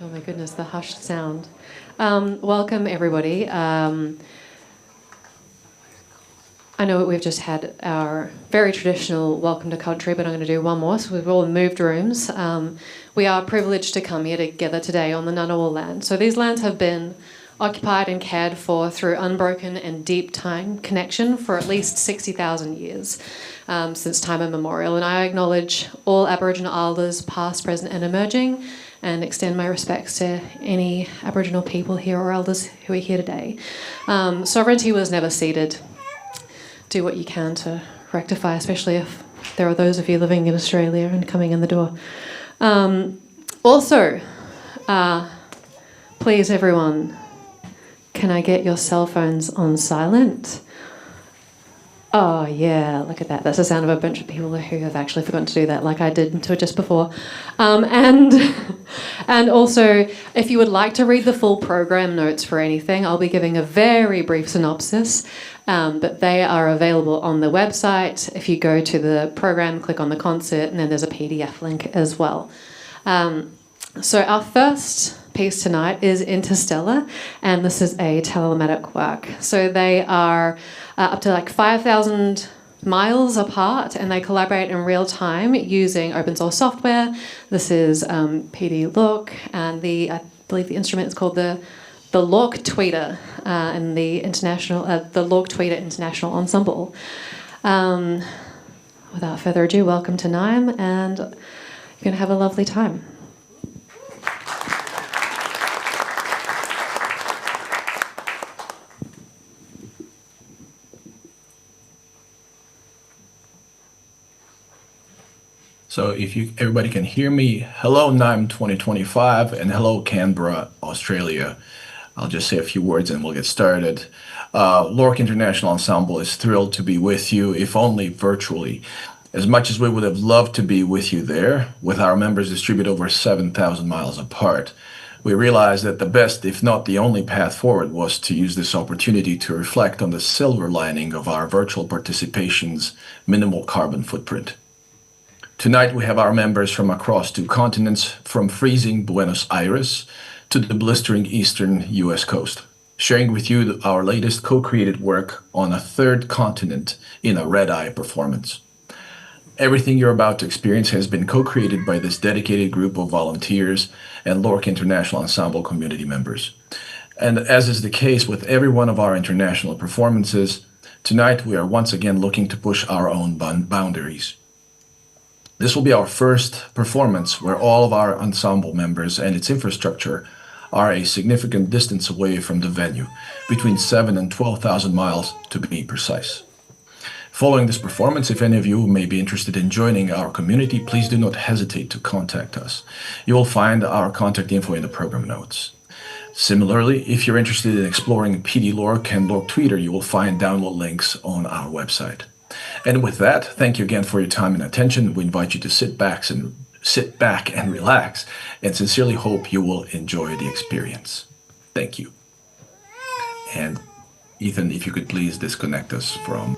Oh my goodness, the hushed sound. Welcome everybody. I know we've just had our very traditional welcome to country, but I'm going to do one more. So we've all moved rooms. We are privileged to come here together today on the Ngunnawal land. So these lands have been occupied and cared for through unbroken and deep time connection for at least 60,000 years, since time immemorial. And I acknowledge all Aboriginal elders, past, present and emerging, and extend my respects to any Aboriginal people here or elders who are here today. Sovereignty was never ceded. Do what you can to rectify, especially if there are those of you living in Australia and coming in the door. Also, please everyone, can I get your cell phones on silent? Oh yeah, look at that. That's the sound of a bunch of people who have actually forgotten to do that, like I did until just before. And also, if you would like to read the full program notes for anything, I'll be giving a very brief synopsis, but they are available on the website. If you go to the program, click on the concert, and then there's a PDF link as well. So our first piece tonight is Interstellar, and this is a telematic work. So they are up to like 5,000 miles apart, and they collaborate in real time using open source software. This is PD Look, and I believe the instrument is called the Lork Tweeter, and the Lork Tweeter International Ensemble. Without further ado, welcome to NIME, and you're going to have a lovely time. So if everybody can hear me, hello NIME2025 and hello Canberra, Australia. I'll just say a few words and we'll get started. Lork International Ensemble is thrilled to be with you, if only virtually. As much as we would have loved to be with you there, with our members distributed over 7,000 miles apart, we realized that the best, if not the only path forward, was to use this opportunity to reflect on the silver lining of our virtual participation's minimal carbon footprint. Tonight we have our members from across 2 continents, from freezing Buenos Aires to the blistering eastern US coast, sharing with you our latest co-created work on a 3rd continent in a red-eye performance. Everything you're about to experience has been co-created by this dedicated group of volunteers and Lork International Ensemble community members. And as is the case with every one of our international performances, tonight we are once again looking to push our own boundaries. This will be our first performance where all of our ensemble members and its infrastructure are a significant distance away from the venue, between 7,000 and 12,000 miles to be precise. Following this performance, if any of you may be interested in joining our community, please do not hesitate to contact us. You will find our contact info in the program notes. Similarly, if you're interested in exploring PD Lork and Lork Tweeter, you will find download links on our website. And with that, thank you again for your time and attention. We invite you to sit back and relax, and sincerely hope you will enjoy the experience. Thank you. And Ethan, if you could please disconnect us from...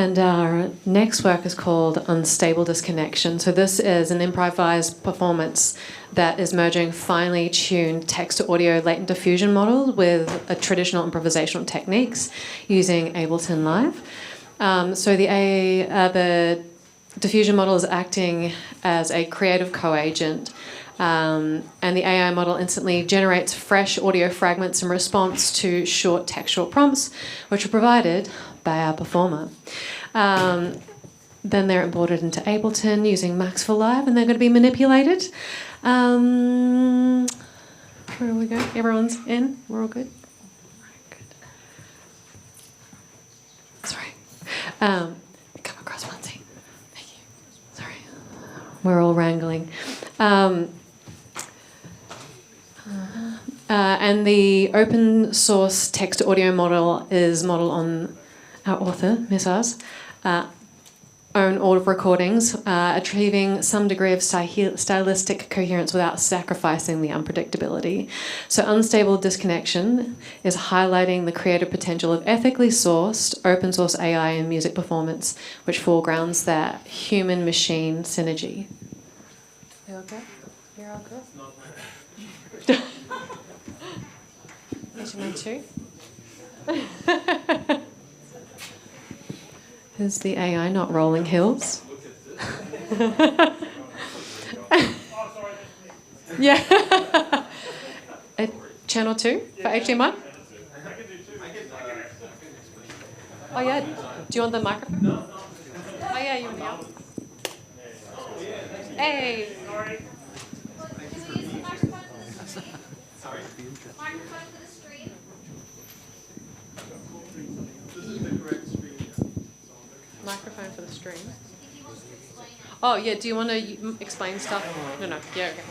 And our next work is called Unstable Disconnection. So this is an improvised performance that is merging finely tuned text-to-audio latent diffusion model with a traditional improvisational techniques using Ableton Live. So the diffusion model is acting as a creative co-agent, and the AI model instantly generates fresh audio fragments in response to short textual prompts, which are provided by our performer. Then they're imported into Ableton using Max for Live, and they're going to be manipulated. Where do we go? Everyone's in? We're all good? Good. Sorry. Come across one seat. Thank you. Sorry. We're all wrangling. And the open source text audio model is modeled on our author, Misagh's, own audio recordings, achieving some degree of stylistic coherence without sacrificing the unpredictability. So Unstable Disconnection is highlighting the creative potential of ethically sourced open source AI in music performance, which foregrounds that human-machine synergy. You okay? You're all good? Is your too? Is the AI not rolling hills? Yeah. Channel 2 for HDMI? Oh, yeah. Do you want the microphone? Oh, yeah, you want the album? Hey. Sorry. Microphone for the stream. Microphone for the stream. Oh, yeah, do you want to explain stuff? No. Yeah, okay.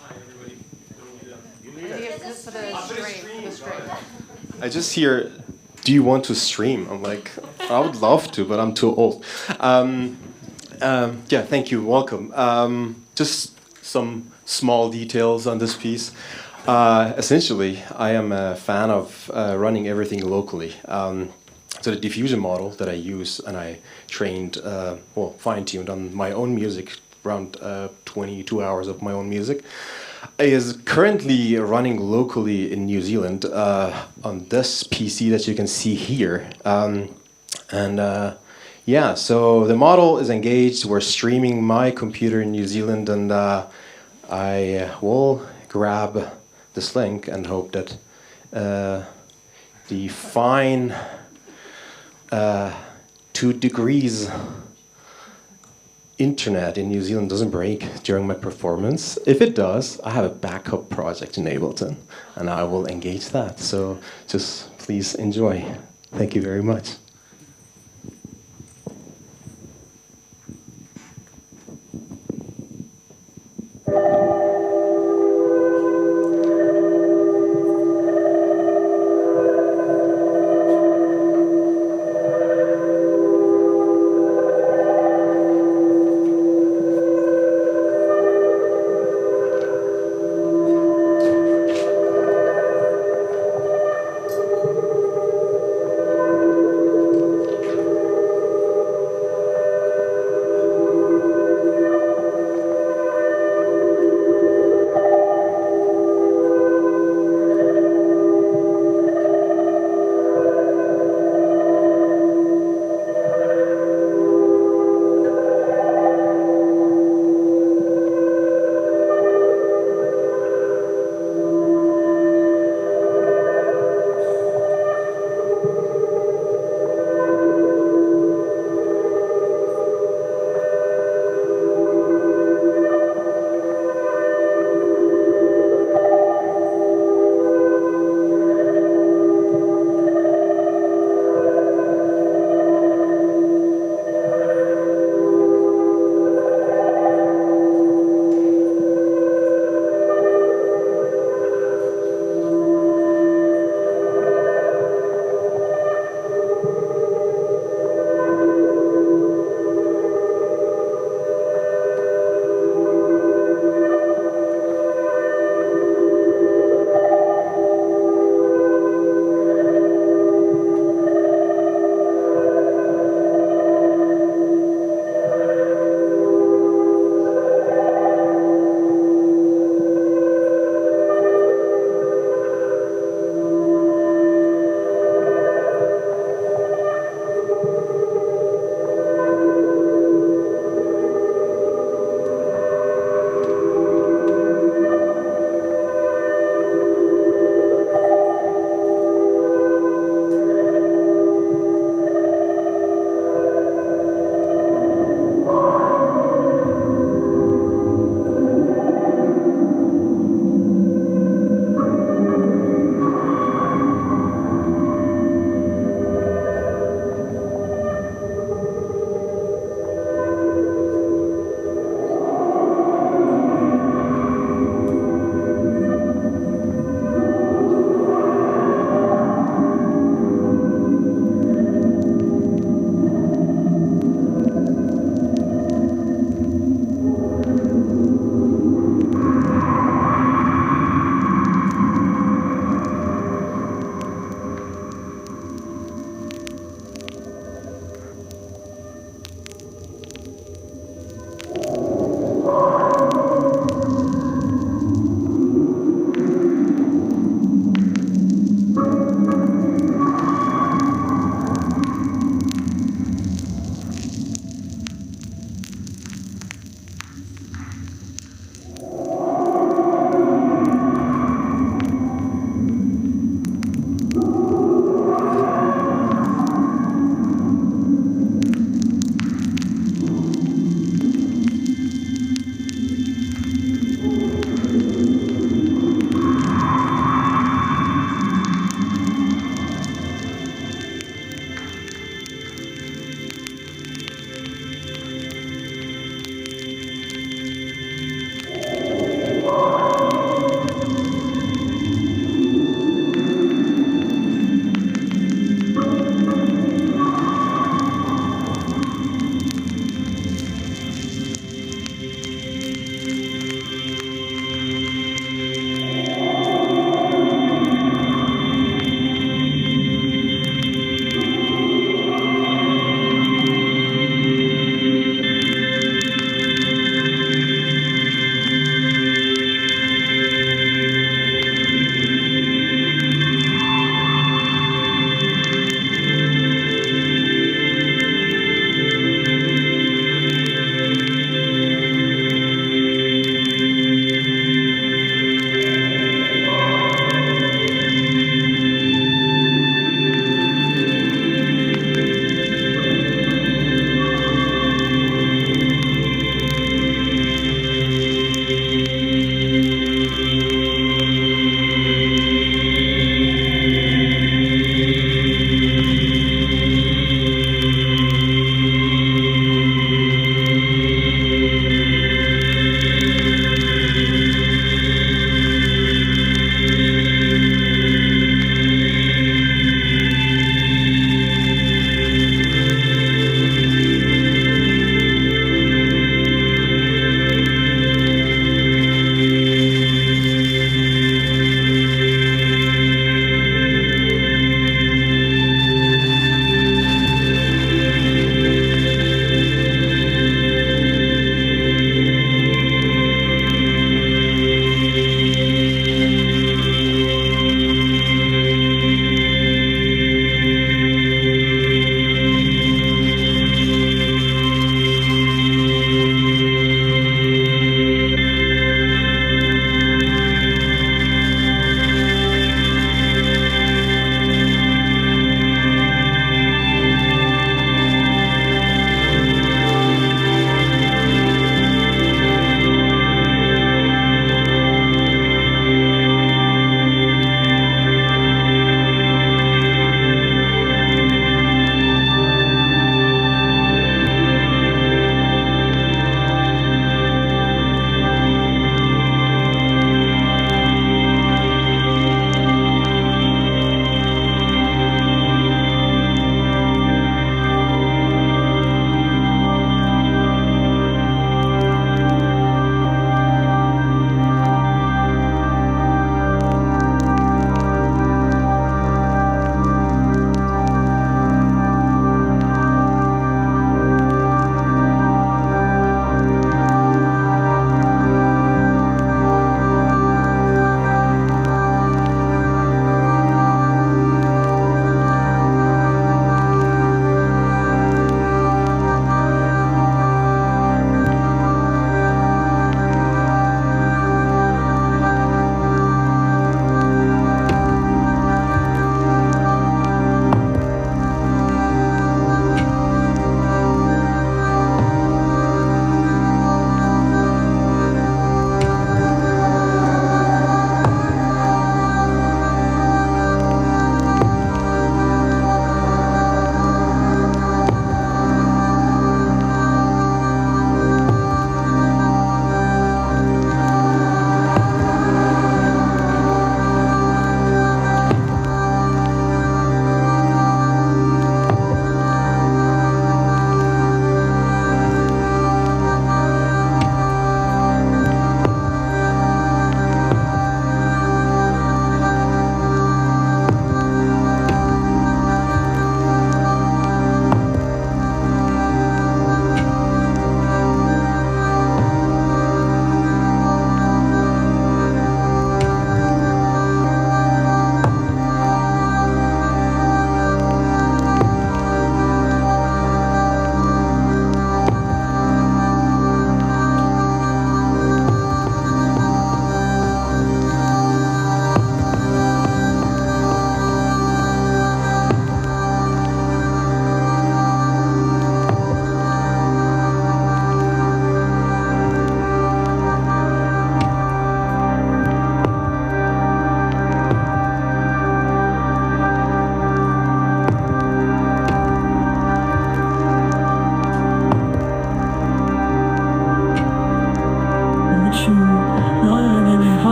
Hi, everybody. For the stream. I just hear, do you want to stream? I'm like, I would love to, but I'm too old. Yeah, thank you. Welcome. Just some small details on this piece. Essentially, I am a fan of running everything locally. So the diffusion model that I use and I trained, fine-tuned on my own music, around 22 hours of my own music, is currently running locally in New Zealand on this PC that you can see here. Yeah, so the model is engaged. We're streaming my computer in New Zealand, and I will grab this link and hope that the fine 2 degrees internet in New Zealand doesn't break during my performance. If it does, I have a backup project in Ableton, and I will engage that. So just please enjoy. Thank you very much.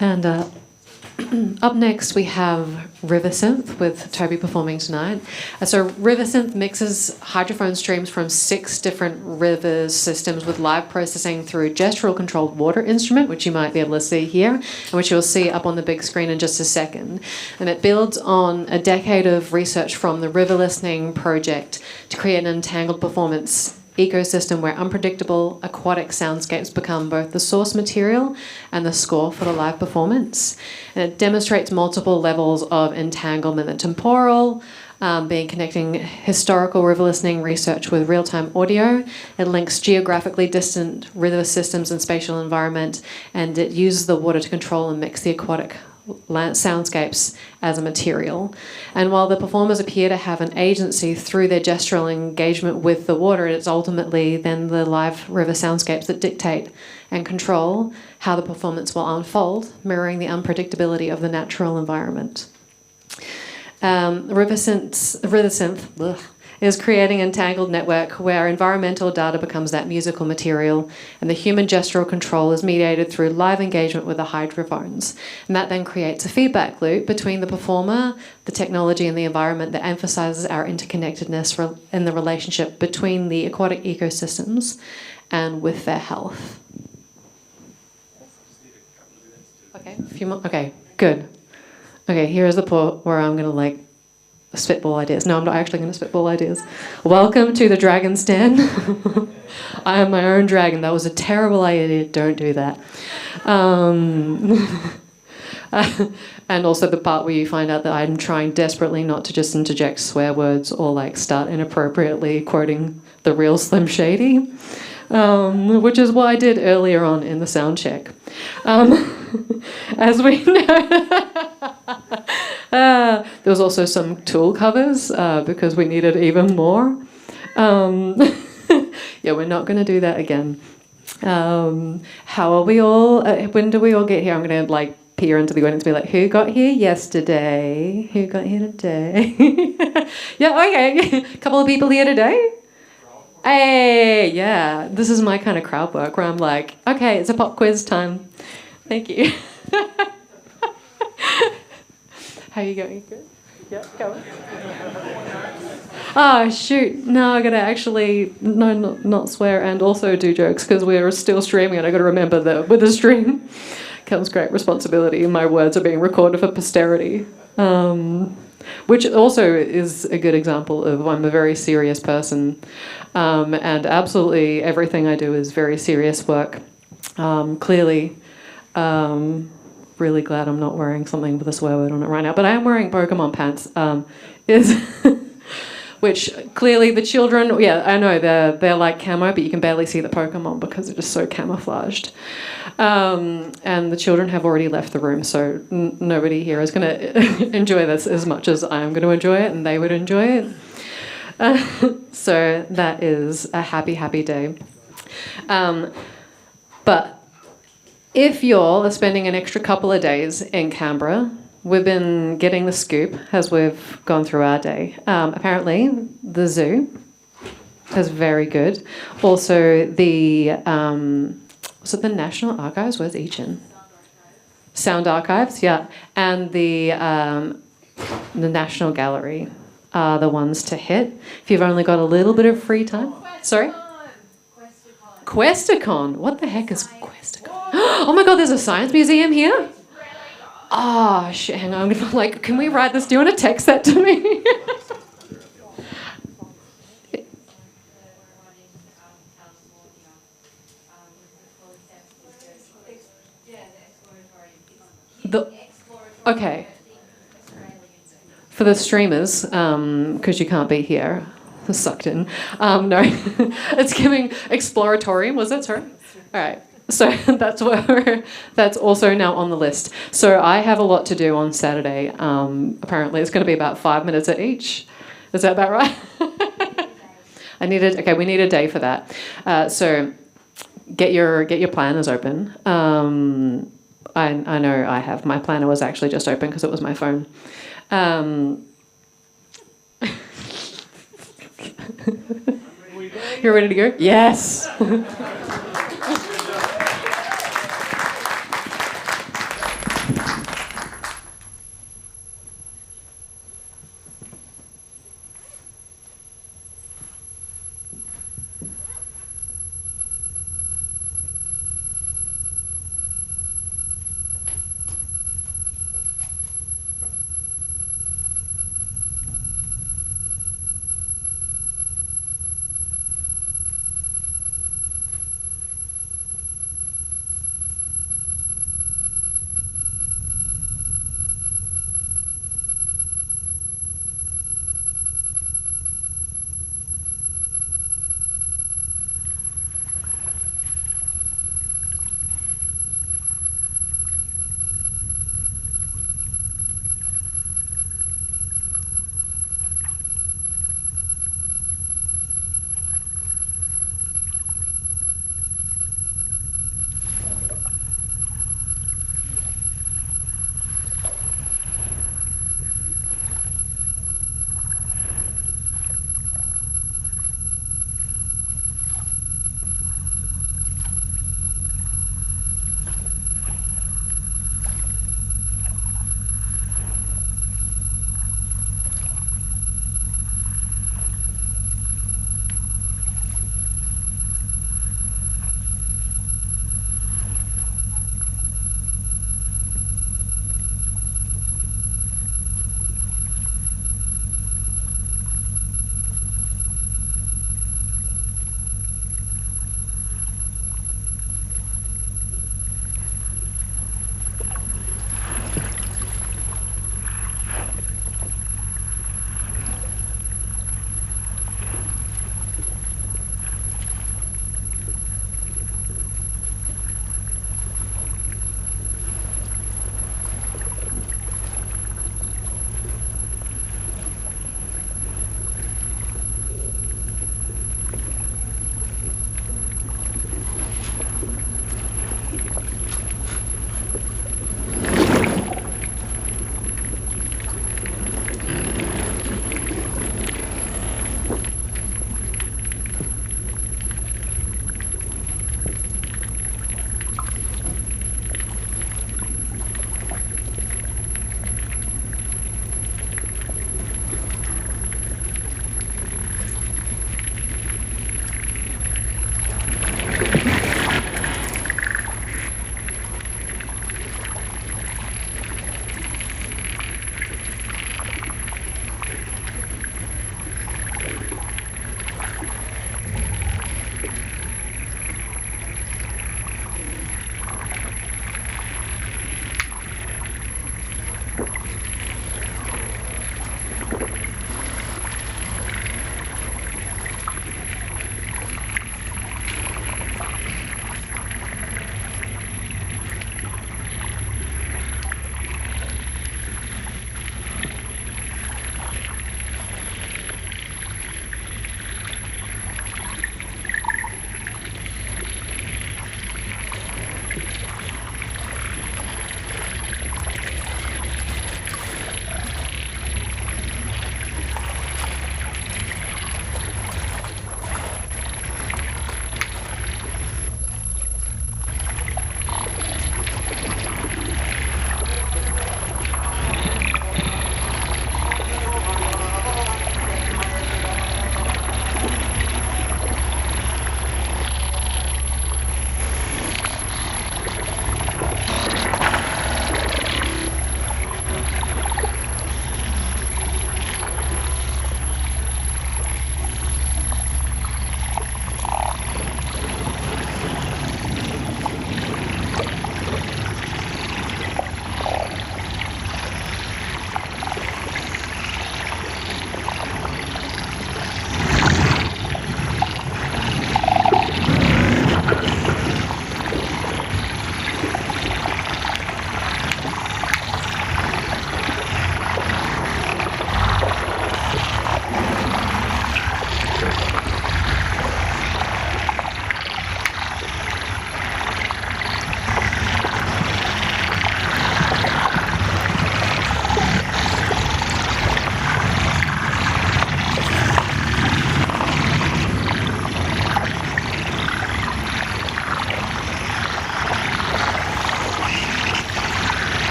And up next we have riversynth with Toby performing tonight. So riversynth mixes hydrophone streams from 6 different rivers systems with live processing through gestural controlled water instrument, which you might be able to see here, and which you'll see up on the big screen in just a second. And it builds on a decade of research from the River Listening Project to create an entangled performance ecosystem where unpredictable aquatic soundscapes become both the source material and the score for the live performance. And it demonstrates multiple levels of entanglement: the temporal, being connecting historical river listening research with real-time audio. It links geographically distant river systems and spatial environment, and it uses the water to control and mix the aquatic soundscapes as a material. And while the performers appear to have an agency through their gestural engagement with the water, it's ultimately then the live river soundscapes that dictate and control how the performance will unfold, mirroring the unpredictability of the natural environment. Riversynth is creating an entangled network where environmental data becomes that musical material, and the human gestural control is mediated through live engagement with the hydrophones. And that then creates a feedback loop between the performer, the technology, and the environment that emphasizes our interconnectedness in the relationship between the aquatic ecosystems and with their health. Okay, a few more. Okay, good. Okay, here's the part where I'm going to spitball ideas. No, I'm not actually going to spitball ideas. Welcome to the Dragon's Den. I am my own dragon. That was a terrible idea. Don't do that. And also the part where you find out that I'm trying desperately not to just interject swear words or start inappropriately quoting the real Slim Shady, which is what I did earlier on in the sound check. As we know, there was also some Tool covers because we needed even more. Yeah, we're not going to do that again. How are we all? When do we all get here? I'm going to peer into the audience and be like, who got here yesterday? Who got here today? Yeah, okay. A couple of people here today? Hey, yeah. This is my kind of crowd work where I'm like, okay, it's a pop quiz time. Thank you. How are you going? Good? Yeah, go on. Oh, shoot. No, I got to actually, not swear and also do jokes because we're still streaming and I got to remember that with the stream comes great responsibility. My words are being recorded for posterity. Which also is a good example of I'm a very serious person. And absolutely everything I do is very serious work. Clearly. really glad I'm not wearing something with a swear word on it right now, but I am wearing Pokemon pants. Is which clearly the children, I know they're like camo, but you can barely see the Pokemon because they're just so camouflaged. And the children have already left the room, so nobody here is going to enjoy this as much as I am going to enjoy it, and they would enjoy it. So that is a happy, happy day. But if you're spending an extra couple of days in Canberra, we've been getting the scoop as we've gone through our day. Apparently, the zoo is very good. Also, the was it the National Archives? Where's each in? Sound Archives, yeah, and the National Gallery are the ones to hit if you've only got a little bit of free time. Sorry. Questacon. What the heck is Questacon? Oh my God, there's a science museum here? Oh, shit, hang on. I'm gonna, can we write this? Do you want to text that to me? Okay. For the streamers, because you can't be here, sucked in. No, it's giving Exploratorium, was it? Sorry? All right. So that's also now on the list. So I have a lot to do on Saturday. Apparently it's going to be about 5 minutes at each. Is that about right? we need a day for that. So get your planners open. I know I have. My planner was actually just open because it was my phone. You're ready to go? Yes.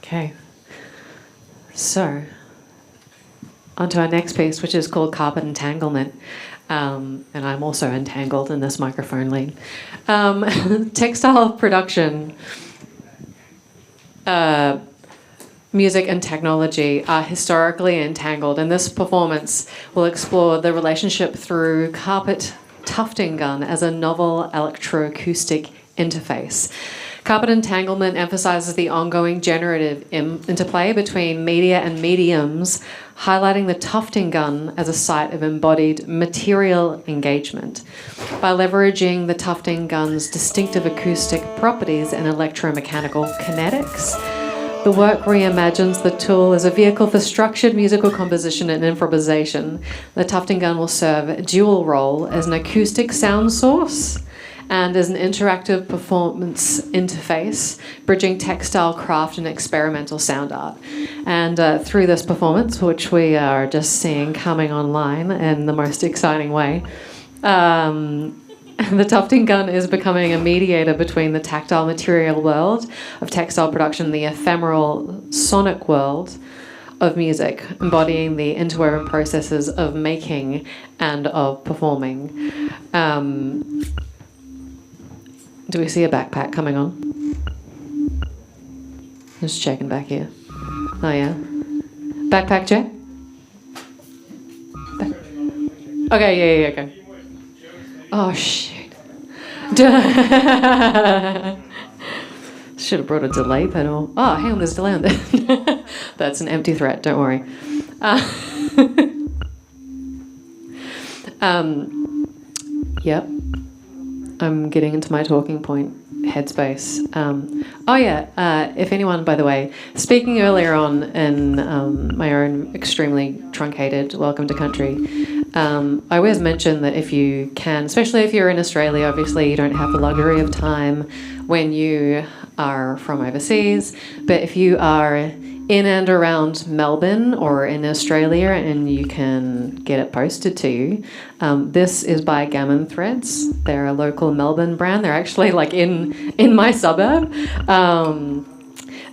Okay. So, onto our next piece, which is called Carpet Entanglement. And I'm also entangled in this microphone lead. Textile production, music and technology are historically entangled, and this performance will explore the relationship through carpet tufting gun as a novel electroacoustic interface. Carpet entanglement emphasizes the ongoing generative interplay between media and mediums, highlighting the tufting gun as a site of embodied material engagement. By leveraging the tufting gun's distinctive acoustic properties and electromechanical kinetics, the work reimagines the tool as a vehicle for structured musical composition and improvisation. The tufting gun will serve a dual role as an acoustic sound source and as an interactive performance interface, bridging textile craft and experimental sound art. And through this performance, which we are just seeing coming online in the most exciting way, the tufting gun is becoming a mediator between the tactile material world of textile production and the ephemeral sonic world of music, embodying the interwoven processes of making and of performing. Do we see a backpack coming on? Just checking back here. Oh yeah. Backpack check? Okay, yeah, okay. Oh shit. Should have brought a delay pedal. Oh, hang on, there's a delay on there. That's an empty threat, don't worry. Yep. I'm getting into my talking point headspace. If anyone, by the way, speaking earlier on in my own extremely truncated Welcome to Country, I always mention that if you can, especially if you're in Australia, obviously you don't have the luxury of time when you are from overseas, but if you are in and around Melbourne or in Australia and you can get it posted to you, this is by Gammon Threads. They're a local Melbourne brand. They're actually like in my suburb. And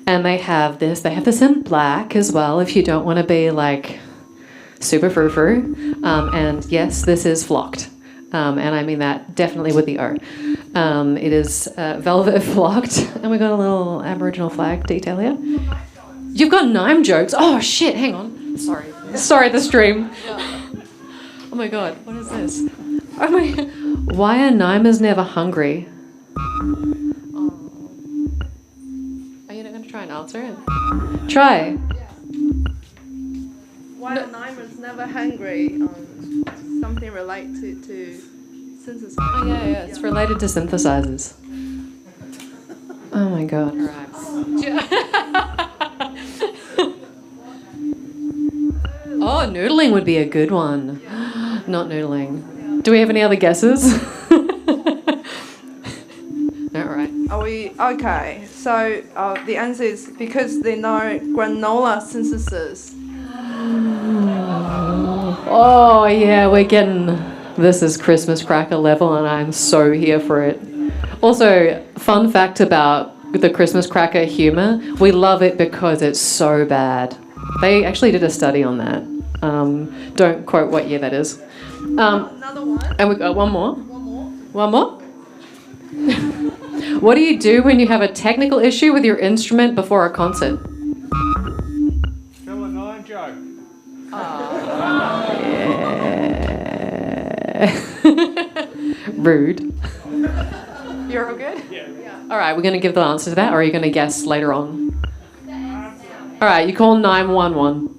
they have this in black as well if you don't want to be like super frou-frou. And yes, this is flocked. And I mean that definitely with the O. It is velvet flocked. And we got a little Aboriginal flag detail here. You've got NIME jokes. Oh shit, hang on. Sorry, the stream. Oh my god, what is this? Oh my, why are NIMEs never hungry? Oh. Are you not going to try and answer it? Try. Why are NIMEs never hungry? Something related to synthesizers. Oh yeah, it's related to synthesizers. Oh my god. All right. Oh, noodling would be a good one. Not noodling. Do we have any other guesses? All right. Are we okay? So the answer is because they know granola synthesis. Oh yeah, we're getting this is Christmas cracker level, and I'm so here for it. Also, fun fact about the Christmas cracker humor: we love it because it's so bad. They actually did a study on that. Don't quote what year that is. Another one. And we got one more. One more? What do you do when you have a technical issue with your instrument before a concert? Tell a NIME joke. Yeah. Rude. You're all good? Yeah. All right, we're going to give the answer to that, or are you going to guess later on? All right, you call 911.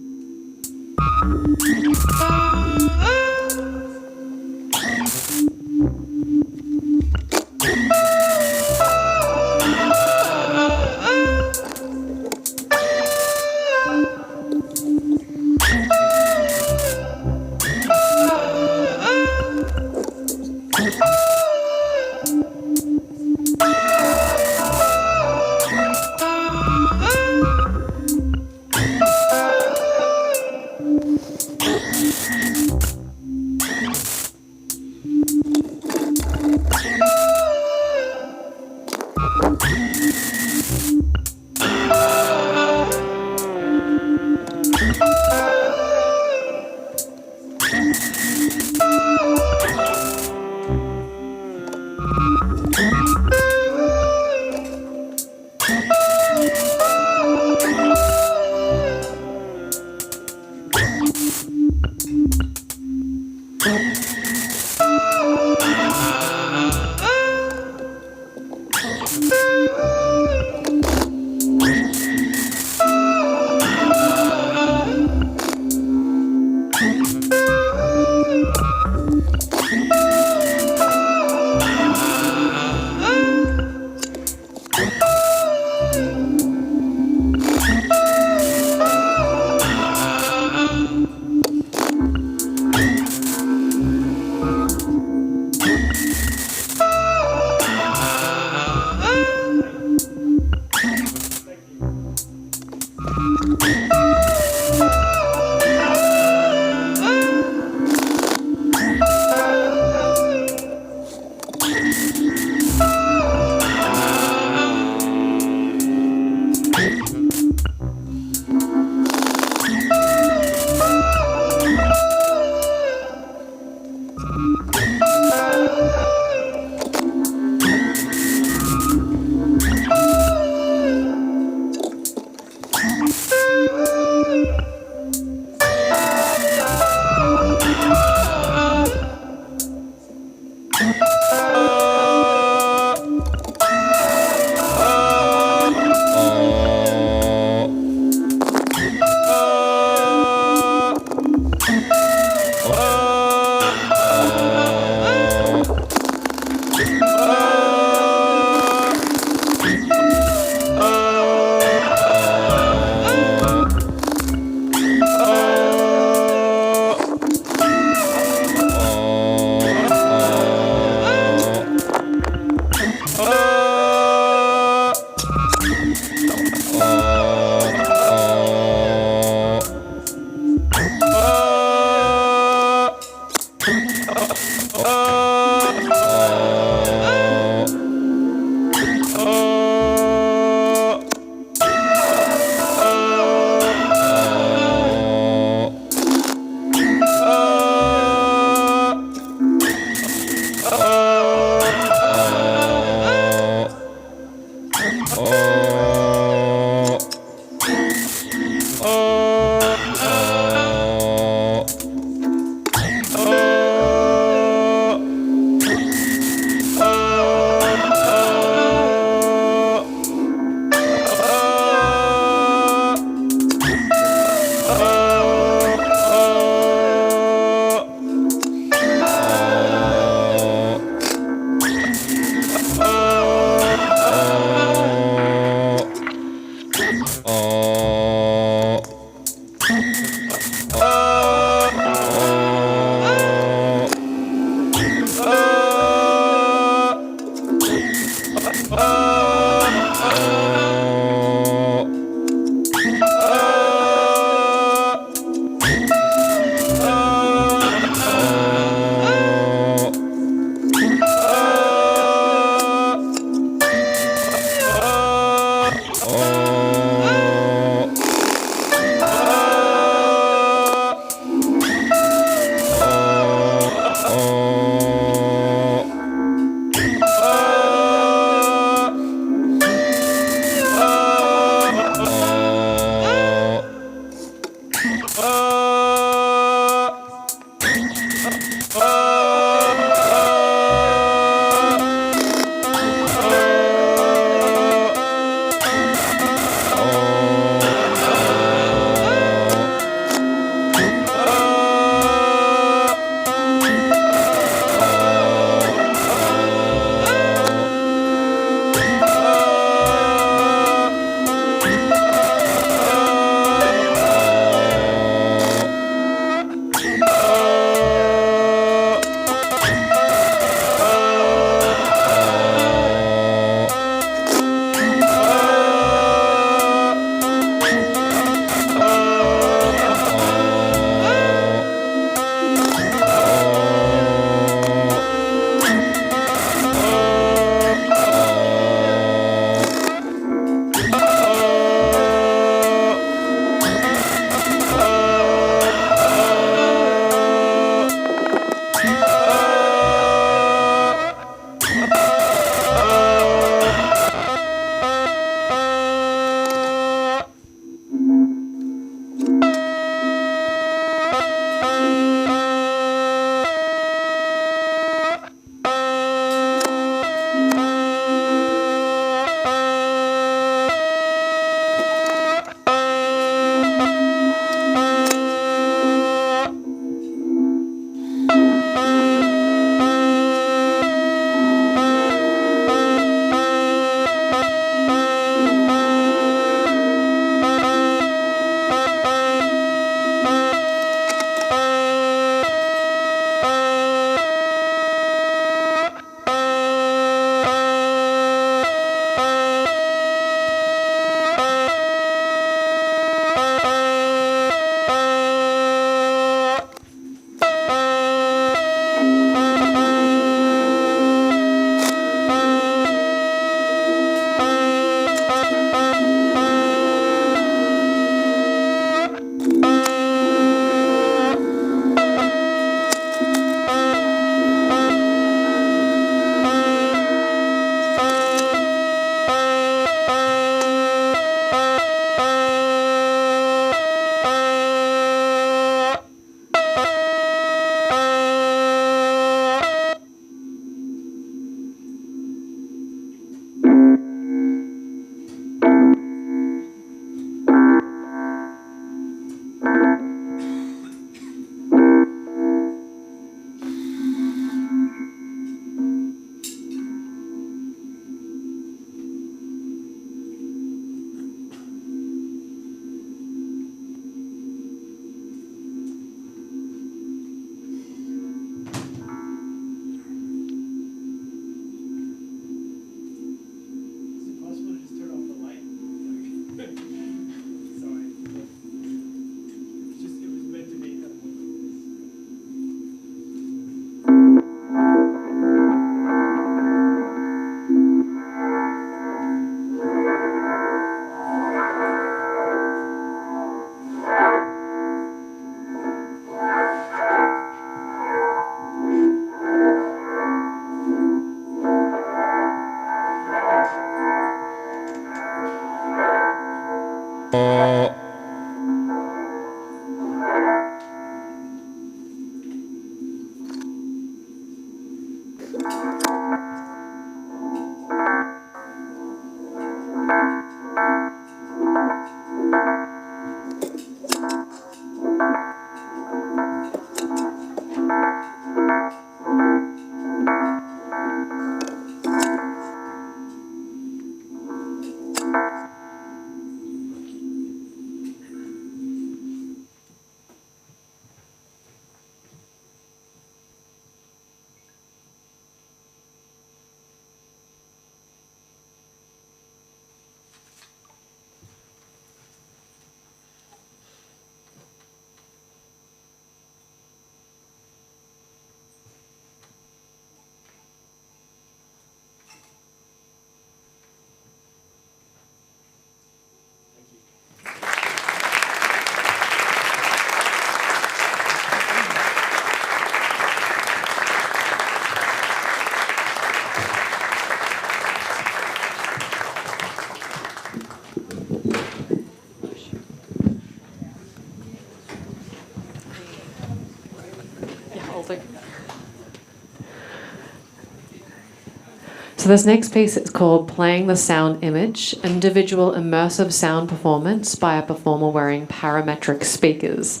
So this next piece is called Playing the Sound Image, Individual Immersive Sound Performance by a Performer Wearing Parametric Speakers.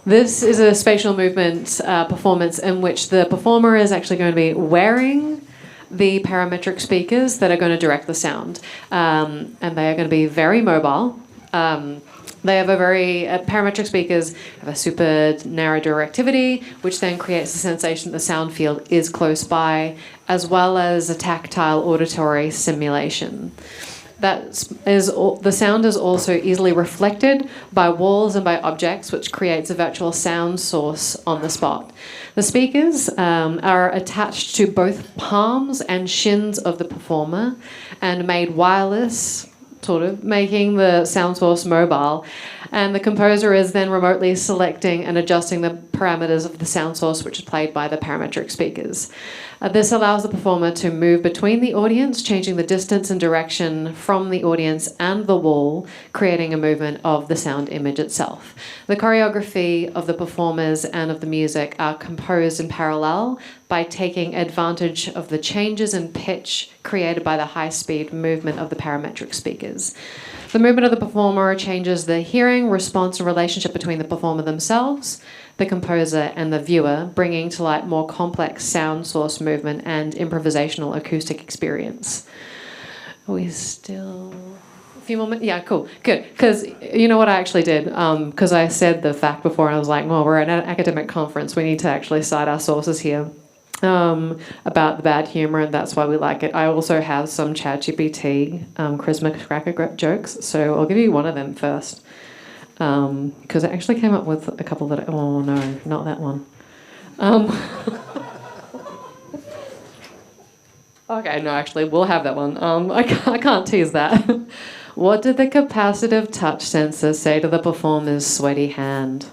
This is a spatial movement performance in which the performer is actually going to be wearing the parametric speakers that are going to direct the sound. And they are going to be very mobile. They have parametric speakers have a super narrow directivity, which then creates the sensation that the sound field is close by, as well as a tactile auditory simulation. The sound is also easily reflected by walls and by objects, which creates a virtual sound source on the spot. The speakers are attached to both palms and shins of the performer and made wireless, sort of, making the sound source mobile. And the composer is then remotely selecting and adjusting the parameters of the sound source, which is played by the parametric speakers. This allows the performer to move between the audience, changing the distance and direction from the audience and the wall, creating a movement of the sound image itself. The choreography of the performers and of the music are composed in parallel by taking advantage of the changes in pitch created by the high-speed movement of the parametric speakers. The movement of the performer changes the hearing, response, and relationship between the performer themselves, the composer, and the viewer, bringing to light more complex sound source movement and improvisational acoustic experience. Are we still... A few more minutes? Yeah, cool. Good. Because you know what I actually did? Because I said the fact before, and I was like, well, we're at an academic conference. We need to actually cite our sources here. About the bad humour, and that's why we like it. I also have some ChatGPT Charisma Cracker jokes, so I'll give you one of them first. Because I actually came up with a couple that... Oh, no, not that one. Okay, no, actually, we'll have that one. I can't tease that. What did the capacitive touch sensor say to the performer's sweaty hand?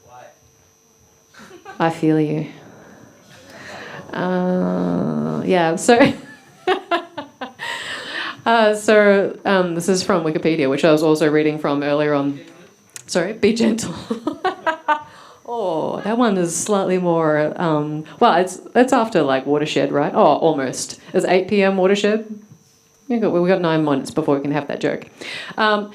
What? I feel you. Yeah, so... this is from Wikipedia, which I was also reading from earlier on. Sorry, be gentle. Oh, that one is slightly more... well, it's after, like, Watershed, right? Oh, almost. It's 8 p.m. Watershed. We've got 9 minutes before we can have that joke.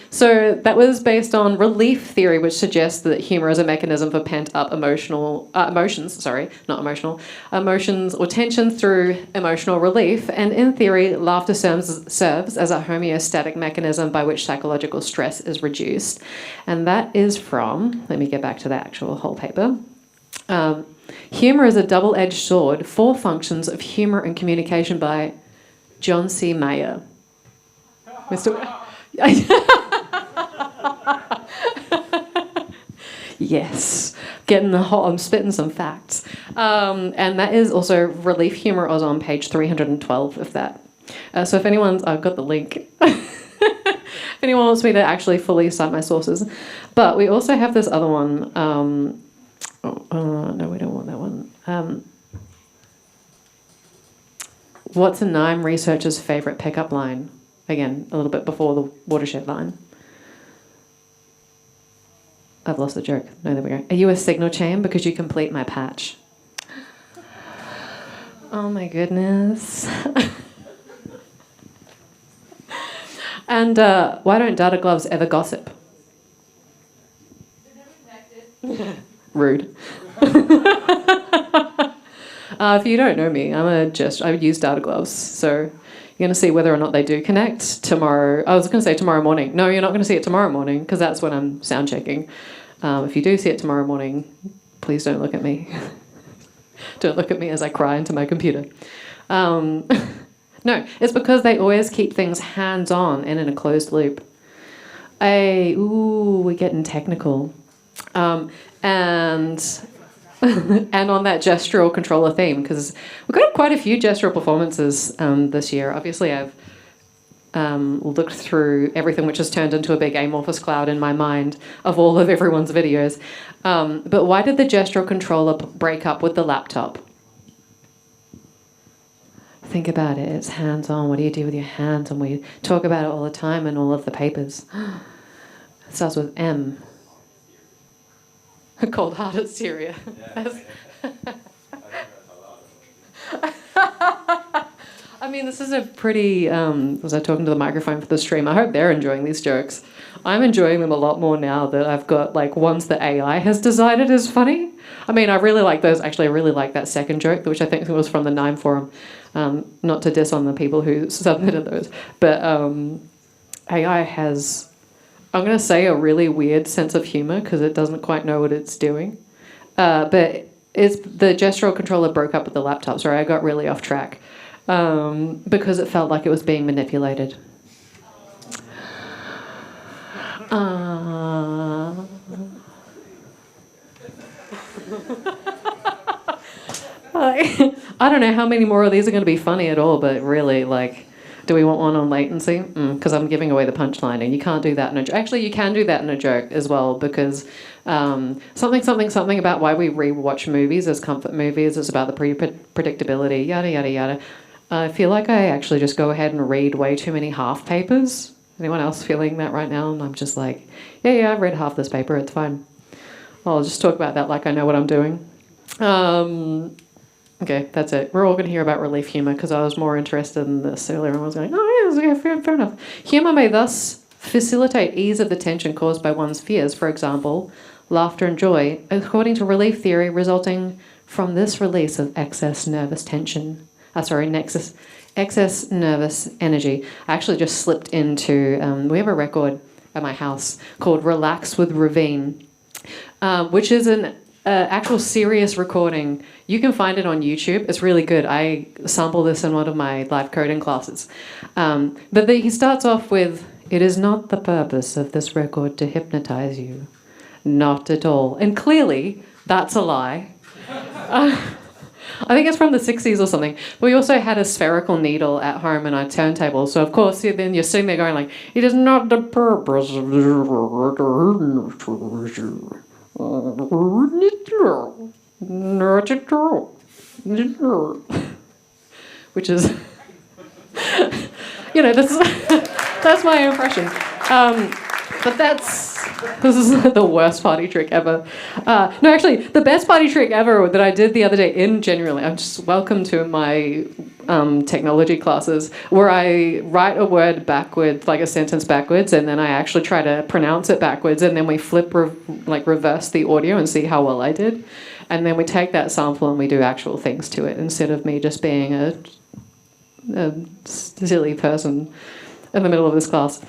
So that was based on relief theory, which suggests that humour is a mechanism for pent-up emotions or tension through emotional relief. And in theory, laughter serves as a homeostatic mechanism by which psychological stress is reduced. And that is from, let me get back to the actual whole paper. Humour is a double-edged sword, 4 functions of humour and communication by John C. Mayer. Yes, I'm spitting some facts. And that is also relief humour is on page 312 of that. So if I've got the link. If anyone wants me to actually fully cite my sources. But we also have this other one. No, we don't want that one. What's a NIME researcher's favourite pickup line? Again, a little bit before the Watershed line. I've lost the joke. No, there we go. Are you a signal chain because you complete my patch? Oh my goodness. And why don't data gloves ever gossip? Rude. If you don't know me, I use data gloves, so you're going to see whether or not they do connect tomorrow. I was going to say tomorrow morning. No, you're not going to see it tomorrow morning because that's when I'm sound checking. If you do see it tomorrow morning, please don't look at me. Don't look at me as I cry into my computer. No, it's because they always keep things hands-on and in a closed loop. We're getting technical. And and on that gestural controller theme, because we've got quite a few gestural performances this year. Obviously, I've looked through everything, which has turned into a big amorphous cloud in my mind of all of everyone's videos. But why did the gestural controller break up with the laptop? Think about it. It's hands-on. What do you do with your hands? And we talk about it all the time in all of the papers. It starts with M. Cold-hearted Syria. I mean, this is a pretty... was I talking to the microphone for the stream? I hope they're enjoying these jokes. I'm enjoying them a lot more now that I've got, like, ones that AI has decided is funny. I mean, I really like those. Actually, I really like that second joke, which I think was from the NIME forum. Not to diss on the people who submitted those. But AI has... I'm going to say a really weird sense of humor because it doesn't quite know what it's doing. But it's the gestural controller broke up with the laptop. Sorry, I got really off track because it felt like it was being manipulated. I don't know how many more of these are going to be funny at all, but really, like... Do we want one on latency? Because I'm giving away the punchline, and you can't do that in a joke. Actually, you can do that in a joke as well, because something about why we rewatch movies as comfort movies is about the predictability, yada, yada, yada. I feel like I actually just go ahead and read way too many half papers. Anyone else feeling that right now? And I'm just like, yeah, I've read half this paper, it's fine. I'll just talk about that like I know what I'm doing. Okay, that's it. We're all going to hear about relief humour because I was more interested in this earlier and I was going, oh, yeah, fair enough. Humour may thus facilitate ease of the tension caused by one's fears, for example, laughter and joy, according to relief theory, resulting from this release of excess nervous tension. Excess nervous energy. I actually just slipped into, we have a record at my house called Relax with Ravine, which is an actual serious recording. You can find it on YouTube. It's really good. I sample this in one of my live coding classes. But he starts off with, "It is not the purpose of this record to hypnotize you. Not at all." And clearly, that's a lie. I think it's from the 60s or something. But we also had a spherical needle at home in our turntable. So, of course, then you're sitting there going like, "It is not the purpose of this record to hypnotize you. Not at all." Which is, that's my impression. But this is the worst party trick ever. No, actually, the best party trick ever that I did the other day genuinely, I'm just welcome to my technology classes, where I write a word backwards, like a sentence backwards, and then I actually try to pronounce it backwards, and then we reverse the audio and see how well I did. And then we take that sample and we do actual things to it instead of me just being a silly person in the middle of this class.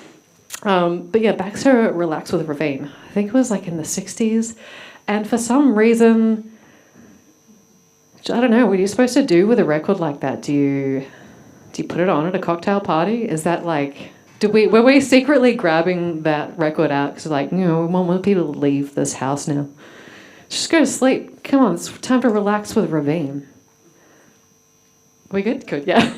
But yeah, back to Relax with Ravine. I think it was like in the 60s. And for some reason, I don't know, what are you supposed to do with a record like that? Do you put it on at a cocktail party? Is that like, were we secretly grabbing that record out? Because like, we want people to leave this house now. Just go to sleep. Come on, it's time to relax with Ravine. Are we good? Good, yeah.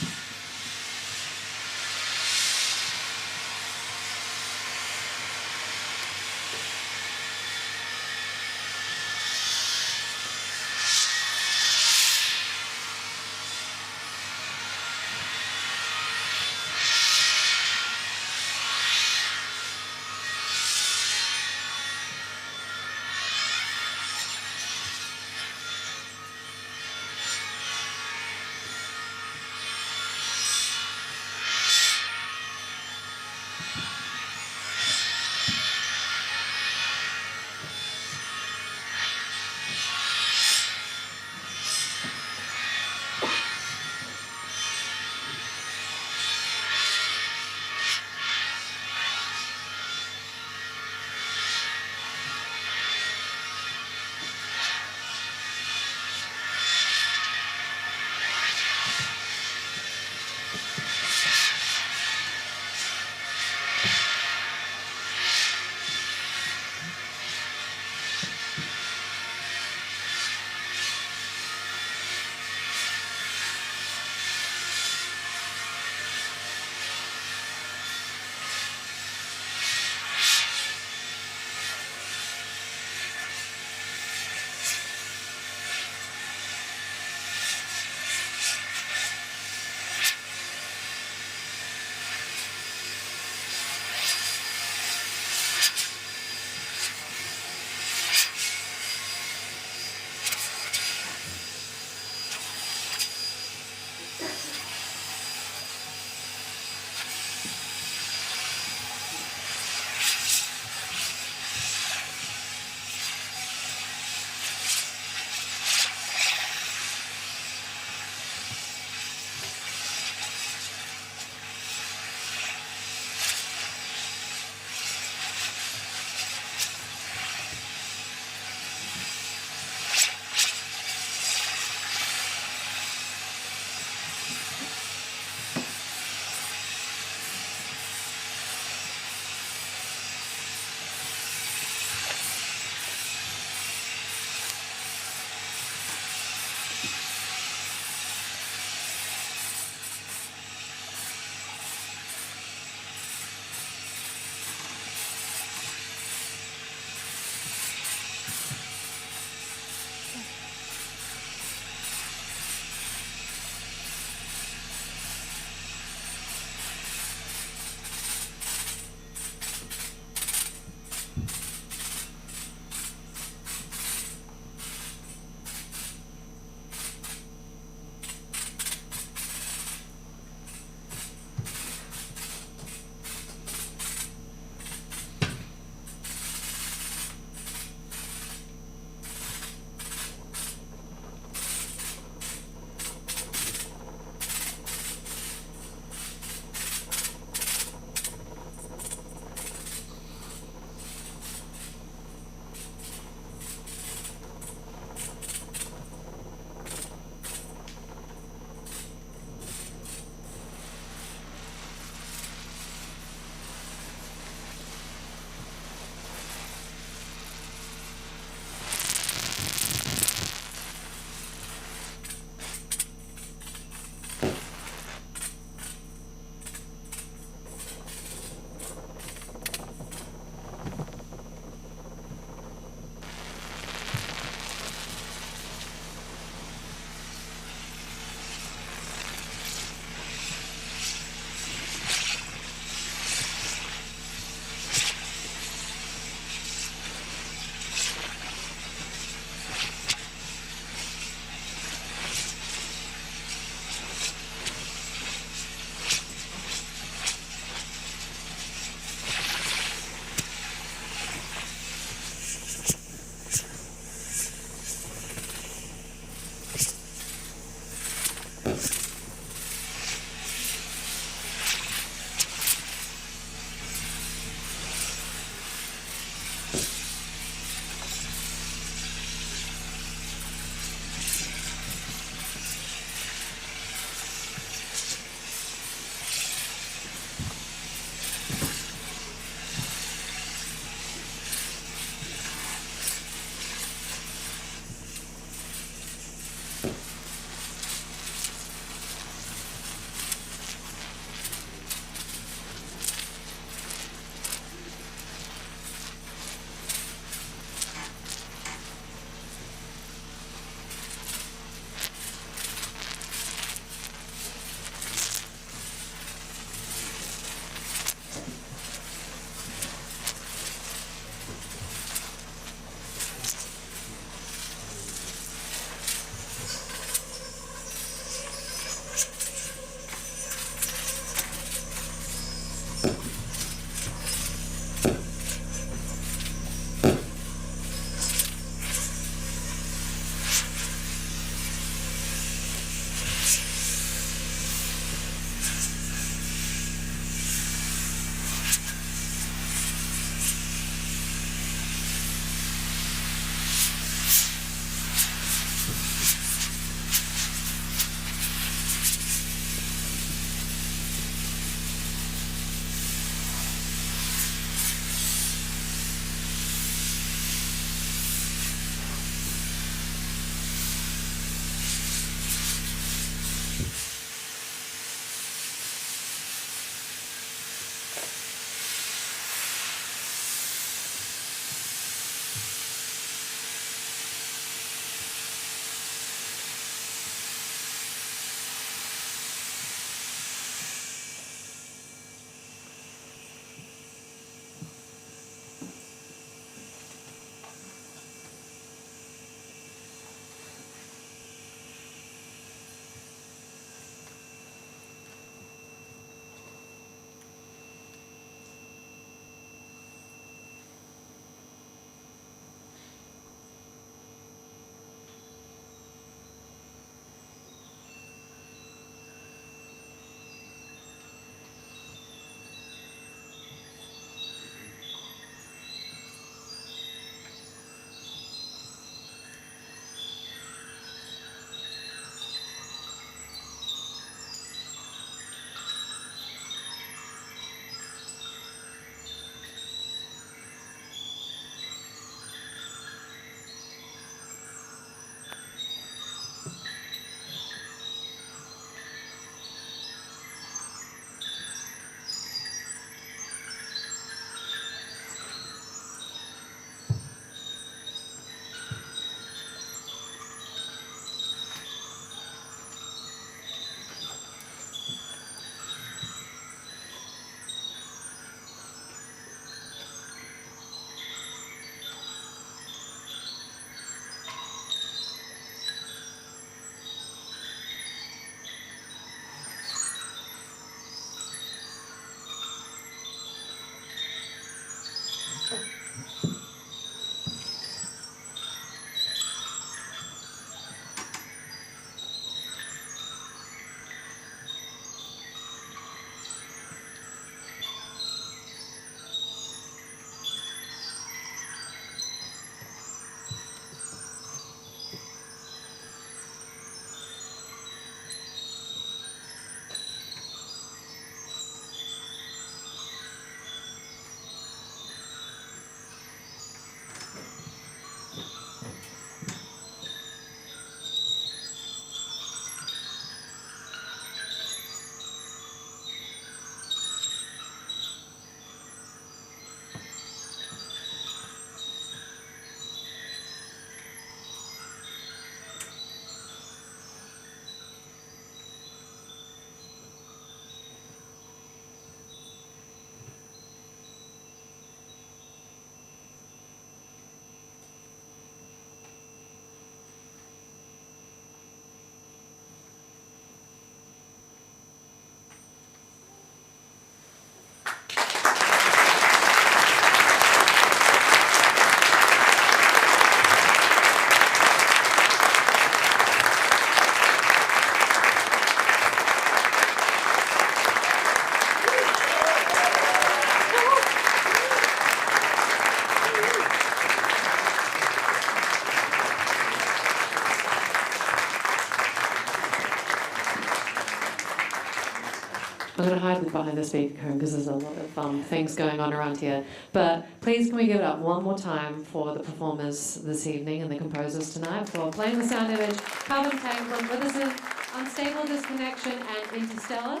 I'm going to hide behind the speaker cone because there's a lot of things going on around here. But please can we give it up one more time for the performers this evening and the composers tonight for playing the sound image, Carbon Entanglement, Riversynth, Unstable Disconnection and Interstellar.